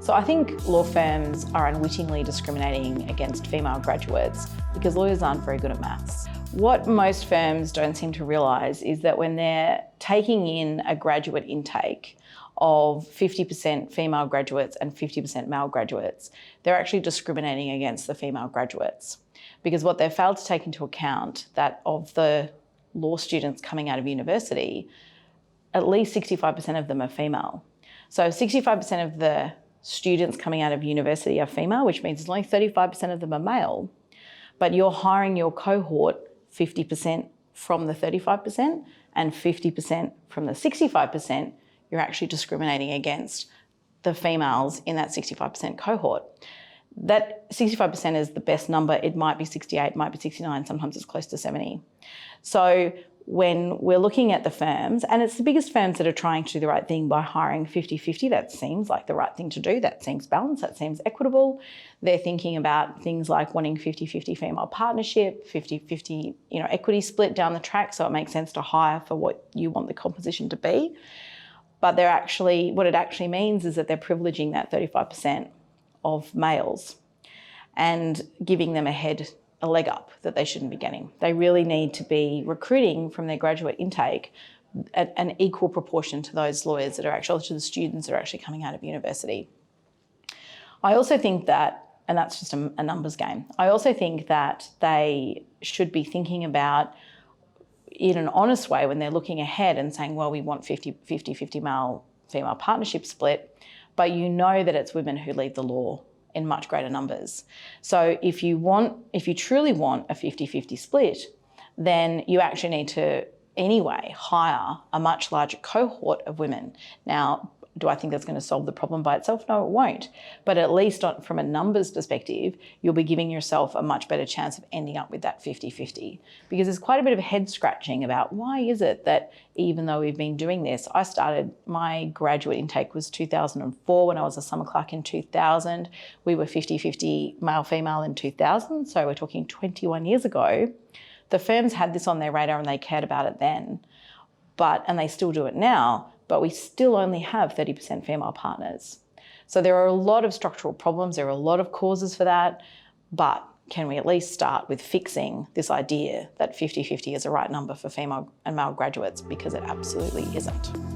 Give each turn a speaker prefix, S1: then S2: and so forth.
S1: So I think law firms are unwittingly discriminating against female graduates because lawyers aren't very good at maths. What most firms don't seem to realise is that when they're taking in a graduate intake of 50% female graduates and 50% male graduates, they're actually discriminating against the female graduates. Because what they've failed to take into account that of the law students coming out of university, at least 65% of them are female. So 65% of the students coming out of university are female, which means only 35% of them are male, but you're hiring your cohort 50% from the 35% and 50% from the 65%, you're actually discriminating against the females in that 65% cohort. That 65% is the best number. It might be 68, it might be 69, sometimes it's close to 70. So when we're looking at the firms, and it's the biggest firms that are trying to do the right thing by hiring 50-50, that seems like the right thing to do, that seems balanced, that seems equitable. They're thinking about things like wanting 50-50 female partnership, 50-50 equity split down the track, so it makes sense to hire for what you want the composition to be. But what it actually means is that they're privileging that 35% of males and giving them a leg up that they shouldn't be getting. They really need to be recruiting from their graduate intake an equal proportion to those lawyers that are actually, to the students that are actually coming out of university. I also think that, and that's just a numbers game, I also think that they should be thinking about in an honest way when they're looking ahead and saying, well, we want 50-50 male-female partnership split, but you know that it's women who leave the law in much greater numbers. So if you truly want a 50-50 split, then you actually need to anyway hire a much larger cohort of women. Now, do I think that's going to solve the problem by itself? No, it won't. But at least from a numbers perspective, you'll be giving yourself a much better chance of ending up with that 50-50. Because there's quite a bit of head scratching about why is it that even though we've been doing this, my graduate intake was 2004 when I was a summer clerk in 2000. We were 50-50 male-female in 2000. So we're talking 21 years ago. The firms had this on their radar and they cared about it then, and they still do it now. But we still only have 30% female partners. So there are a lot of structural problems, there are a lot of causes for that, but can we at least start with fixing this idea that 50-50 is the right number for female and male graduates, because it absolutely isn't.